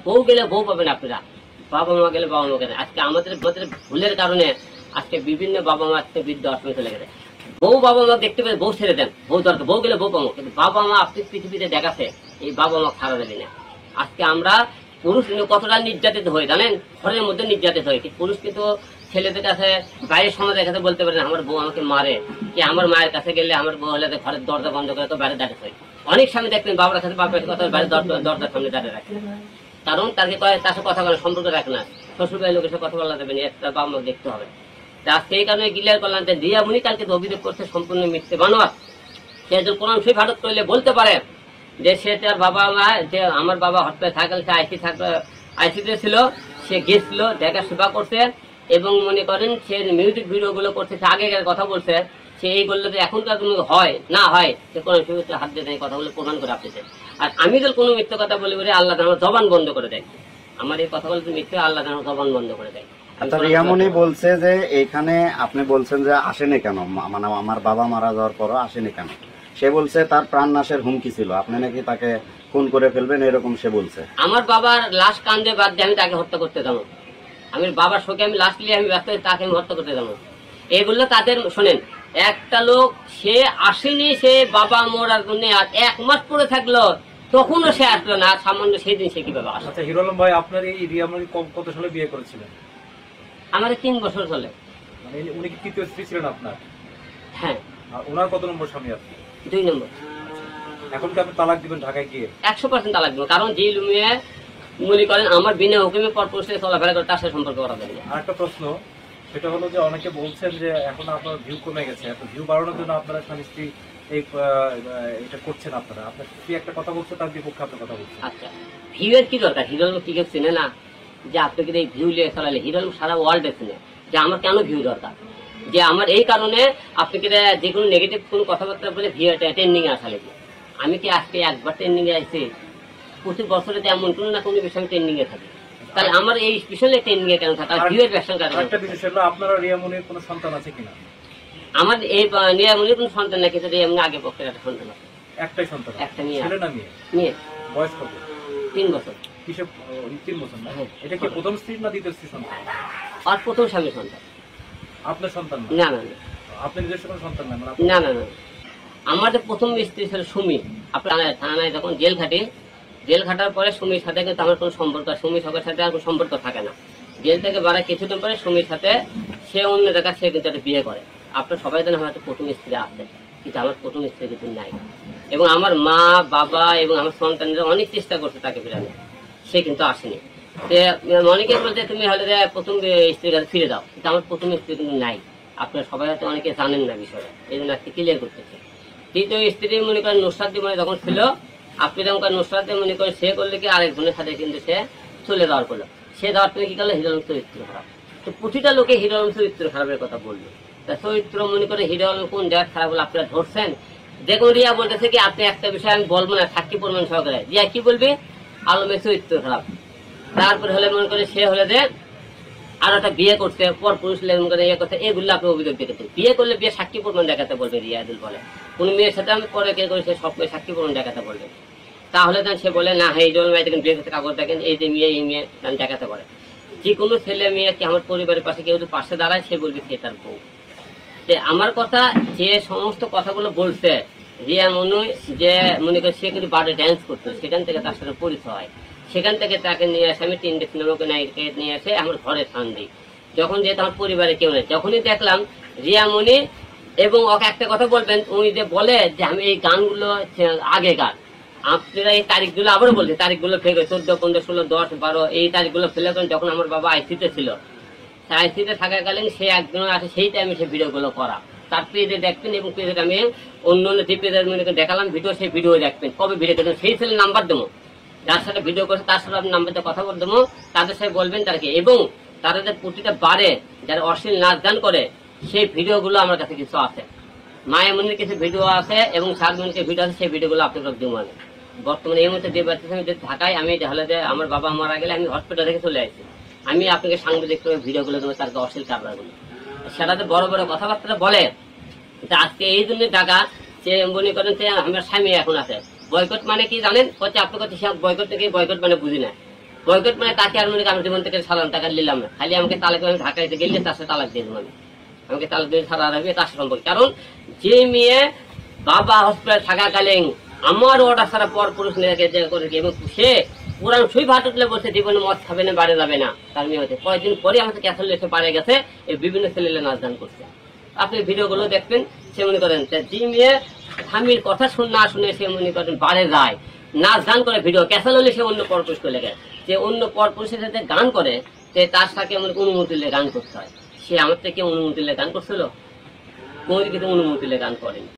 বউ গেলে বউ পাবেন আপনারা, বাবা মা গেলে বাবা মা গেলে। আজকে আমাদের ভুলের কারণে আজকে বিভিন্ন বাবা মা আজকে বৃদ্ধ আশ্রমে চলে গেছে। বউ বাবা মা দেখতে পেলে বউ ছেড়ে দেন, বউ দরকার, বউ গেলে বউ পাবো, কিন্তু বাবা মা আপনি পৃথিবীতে দেখাচ্ছে এই বাবা মা খারাপ দেবে না। আজকে আমরা পুরুষ কতটা নির্যাতিত হই জানেন, ঘরের মধ্যে নির্যাতিত হয়। পুরুষ কিন্তু ছেলেদের কাছে, বাইরের সমাজের কাছে বলতে পারে না আমার বউ আমাকে মারে, কি আমার মায়ের কাছে গেলে আমার বউ হলে ঘরের দরজা বন্ধ করে তো বাইরে দাঁড়িয়ে হয়। অনেক স্বামী দেখবেন বাবার কাছে বাপের কথা বাইরে দরজার সামনে দাঁড়িয়ে রাখে, কারণ তাকে তার সাথে কথা বলার সম্পর্ক রাখে না, শ্বশুর বাড়ির লোকের সাথে কথা বলা যাবে না, একটা বাবা মা দেখতে হবে। সেই কারণে ক্লিয়ার করলাম যে রিয়ামণি কালকে অভিযোগ করছে সম্পূর্ণ মিথ্যে বানোয়াট। সে একজন কোরআন শরীফ হাদত করলে বলতে পারে যে সে তার বাবা মা, যে আমার বাবা হসপিটালে থাকলে সে আইসিতে ছিল, সে গেছিল দেখা সেবা করছে, এবং মনে করেন সে মিউজিক ভিডিও গুলো করছে, সে আগেকার কথা বলছে, সে এই বললো যে এখনকার কোনো হয় না হয় সে কোরআন শরীফে হাত দিয়ে দেয়, কথাগুলো প্রমাণ করে আপনি। আর আমি যদি কোনো মিথ্যে কথা বলি বলে আল্লাহ আমার জবান বন্ধ করে দেয়, আমার এই কথাগুলো মিথ্যে, আল্লাহ আমার জবান বন্ধ করে দেয়। রিয়ামণি বলছে যে এখানে আপনি বলছেন যে আসেনি কেন, মানে আমার বাবা মারা যাওয়ার পরও আসেনি কেন। সে বলছে তার প্রাণ নাশের হুমকি ছিল, আপনি নাকি তাকে খুন করে ফেলবেন এরকম সে বলছে। আমার বাবার লাশ কান্দে বাদ দিয়ে আমি তাকে হত্যা করতে যাবো, আমি বাবার শোকে আমি লাশ নিয়ে আমি ব্যস্ত, তাকে আমি হত্যা করতে যাবো। এগুলো তাদের শোনেন, একটা লোক সে আসেনি, সে বাবা মরার জন্য আর 1 মাস পরে থাকলো, তখনও সে আসলো না, সামান্য সেই দিন সে কিভাবে আসলো। আচ্ছা হিরো আলম ভাই, আপনার এই রিয়ামণি কত সালে বিয়ে করেছিলেন? আমার 3 বছর চলে। মানে উনি কি তৃতীয় স্ত্রী ছিলেন আপনার? হ্যাঁ। আর ওনার কত নম্বর স্বামী আপনি? 2 নম্বর। এখন কি আপনি তালাক দিবেন ঢাকায় গিয়ে? 100% তালাক দেবো, কারণ যে লুমিয়ে মনে করেন আমার বিনা হুকুমে পরপুরুষে চলাফেরা করে তার সাথে সম্পর্ক করা যাবে। আর একটা প্রশ্ন, সেটা হলো যে অনেকে বলছেন যে এখন আপনার ভিউ কমে গেছে, এত ভিউ বাড়ানোর জন্য আপনারা স্বামী স্ত্রী এটা করছেন, আপনারা আপনার স্ত্রী একটা কথা বলছে, তার বিপক্ষে আপনার কথা বলছেন। আচ্ছা, ভিউয়ের কি দরকার? হিরো আলম কি কেউ চিনে না যে আপনাকে এই ভিউ নিয়ে চালালে? হিরো আলম সারা ওয়ার্ল্ডে চিনে যে আমার কেন ভিউ দরকার, যে আমার এই কারণে আপনাকে যে কোনো নেগেটিভ কোনো কথাবার্তা বলে ভিউ ট্রেন্ডিং এ আসা লেগে। আমি কি আজকে একবার ট্রেন্ডিং এ আসছি? প্রতি বছরে এমন কোনো না কোনো বিষয় ট্রেন্ডিং এ থাকে, তাহলে আমার এই বিষয়ে ট্রেন্ডিং এ কেন থাকে? আর ভিউয়ের ব্যবসা কারণ একটা বিষয় হলো, আপনারা রিয়ামণির কোনো সন্তান আছে কিনা? আমার এই রিয়ামণির কোনো সন্তান না, কিন্তু রিয়ামণি আগে পক্ষে একটা সন্তান আছে। একটাই সন্তান? একটা মেয়ে। ছেলে না মেয়ে? মেয়ে। বয়স কত? 3 বছর। কিসে? 3 বছর না? এটা কি প্রথম স্ত্রী না দ্বিতীয় স্ত্রী সন্তান? আর প্রথম স্বামী সন্তান। আপনার সন্তান না? না না না। আপনি নিজস্ব কোনো সন্তান না? না না না, আমাদের প্রথম স্ত্রী ছিল সুমি। আপনার থানায় যখন জেল খাটি, জেল খাটার পরে সুমির সাথে কিন্তু আমার কোনো সম্পর্ক, সুমির সবার সাথে আর কোনো সম্পর্ক থাকে না। জেল থেকে বাড়া কিছুদিন পরে সুমির সাথে সে অন্য জায়গায় সে কিন্তু একটা বিয়ে করে। আপনার সবাই জানেন হয়তো প্রথম স্ত্রী আছে, কিন্তু আমার প্রথম স্ত্রী কিন্তু নাই। এবং আমার মা বাবা এবং আমার সন্তানরা অনেক চেষ্টা করছে তাকে ফিরানো, সে কিন্তু আসেনি। অনেকে বলছে তুমি হলে প্রথম স্ত্রীর কাছে ফিরে যাও, কিন্তু আমার প্রথম স্ত্রী কিন্তু নাই। আপনারা সবাই হয়তো অনেকে জানেন না বিষয়টা, এই জন্য আজকে ক্লিয়ার করতেছে। দ্বিতীয় স্ত্রী মনে করেন নুসরাত জীবনে যখন ছিল, আপনি যেমন নুসরাতে মনে করেন সে করলে কি আরেকজনের সাথে কিন্তু সে চলে যাওয়ার করলো, সে যাওয়ার তুমি কি করলো হিরো আলম চরিত্র খারাপ। তো প্রতিটা লোকে হিরো আলম চরিত্র খারাপের কথা বললো, তা চরিত্র মনে করে হিরো আলম কোন জায়গায় খারাপ হলো আপনারা ধরছেন? দেখুন রিয়া বলতেছে কি আপনি একটা বিষয় আমি বলবো না, সাক্ষী প্রমাণ সহকারে। রিয়া কি বলবে? আলমের চরিত্র খারাপ। তারপরে হলে মনে করে সে হলে যে আর একটা বিয়ে করছে, পর পুরুষ ইয়ে করছে, এগুলো আপনি অভিযোগ দেখেছেন। বিয়ে করলে বিয়ে সাক্ষী প্রমাণ দেখাতে বলবে, রিয়াদুল বলে কোন মেয়ের সাথে আমি পরে কে করেছে সব মেয়ে সাক্ষী প্রমাণ দেখাতে বলবে। তাহলে সে বলে না হ্যাঁ এই জন্য দেখেন বিয়ে করতে কাগজ দেখেন, এই যে মেয়ে এই মেয়ে দেখাতে পারে। যে কোনো ছেলে মেয়ে কি আমার পরিবারের পাশে কেউ যদি পাশে দাঁড়ায় সে বলবে সে তার বউ। যে আমার কথা যে সমস্ত কথাগুলো বলছে রিয়া মনু, যে মনে করে সে কিন্তু বাড়ি ড্যান্স করতো, সেখান থেকে তার সাথে পরিচয় হয়, সেখান থেকে তাকে নিয়ে আসে আমি 3 সিনেমাকে নায়িকাকে নিয়ে আসে আমার ঘরে স্থান দিই। যখন যেহেতু আমার পরিবারে কেউ নেই, যখনই দেখলাম রিয়ামণি এবং ওকে একটা কথা বলবেন, উনি যে বলে যে আমি এই গানগুলো আগে গান, আপনারা এই তারিখগুলো আবারও বলছে, তারিখগুলো ফেলে 14, 15, 16, 10, 12 এই তারিখগুলো ফেলে করেন যখন আমার বাবা আইসিতে ছিল। আইসিতে থাকাকালীন সে একজন আছে, সেই টাইমে সে ভিডিওগুলো করা, তার পেজে দেখবেন। এবং পেজে আমি অন্য অন্য যে পেজের দেখালাম ভিডিও, সেই ভিডিও দেখবেন। কবে ভিডিও দেখবেন সেই ছেলের নাম্বার দেবো, যার সাথে ভিডিও করছে তার সাথে আপনি নাম্বারতে কথা বলে দেবো, তাদের সাথে বলবেন তারকে। এবং তারা যে প্রতিটা বারে যারা অশ্লীল নাচ গান করে সেই ভিডিওগুলো আমার কাছে কিছু আছে, মায়ামনির কিছু ভিডিও আছে এবং শারমিনের ভিডিও আছে, সেই ভিডিওগুলো আপনাদের দেবো। আমি বর্তমানে এই মুহূর্তে যে বাচ্চা আমি ঢাকায়, আমি হলে যে আমার বাবা মারা গেলে আমি হসপিটাল থেকে চলে আসছি, আমি আপনাকে সাংবাদিক ভিডিওগুলো দেবো, তার অশ্লীল কাপড়গুলো। সেটাতে বড় বড় কথাবার্তা বলে। আজকে এই জন্য টাকা সে মনে করেন যে আমার স্বামী এখন আছে। বয়কট মানে কি জানেন? হচ্ছে আপনার কাছে বয়কট থেকে বয়কট মানে বুঝি না। বয়কট মানে তাকে আর মনে করি আমার জীবন থেকে সালাম টাকা নিলাম না, খালি আমাকে তালাক, আমি ঢাকাইতে গেলে তার সাথে তালাক দিয়ে দেবো, আমাকে তালাক দিয়ে ছাড়া রাখবে তার সম্পর্কে। কারণ যে মেয়ে বাবা হসপিটালে থাকাকালীন আমার অর্ডার ছাড়া পর পুরুষ মেয়েকে করে এবং সে পুরান সুই ভাত উঠলে বলছে জীবনে মদ খাবে না, বাড়ি যাবে না, তার মেয়ে হচ্ছে কয়েকদিন পরে আমাকে ক্যাসল এসে পারে গেছে, এই বিভিন্ন ছেলে নাচ গান করছে। আপনি ভিডিওগুলো দেখবেন, সে মনে করেন যে মেয়ে স্বামীর কথা না শুনে সে মনে করেন বাড়ে যায়, নাচ গান করে, ভিডিও ক্যাসেল হলে সে অন্য পরপুরুষ করে গেছে, যে অন্য পরপুরুষের সাথে গান করে, যে তার সাথে আমাদের অনুমতি দিলে গান করতে হয়। সে আমার থেকে অনুমতি দিলে গান করছিল, কোনো কিছু অনুমতি দিলে গান করেনি।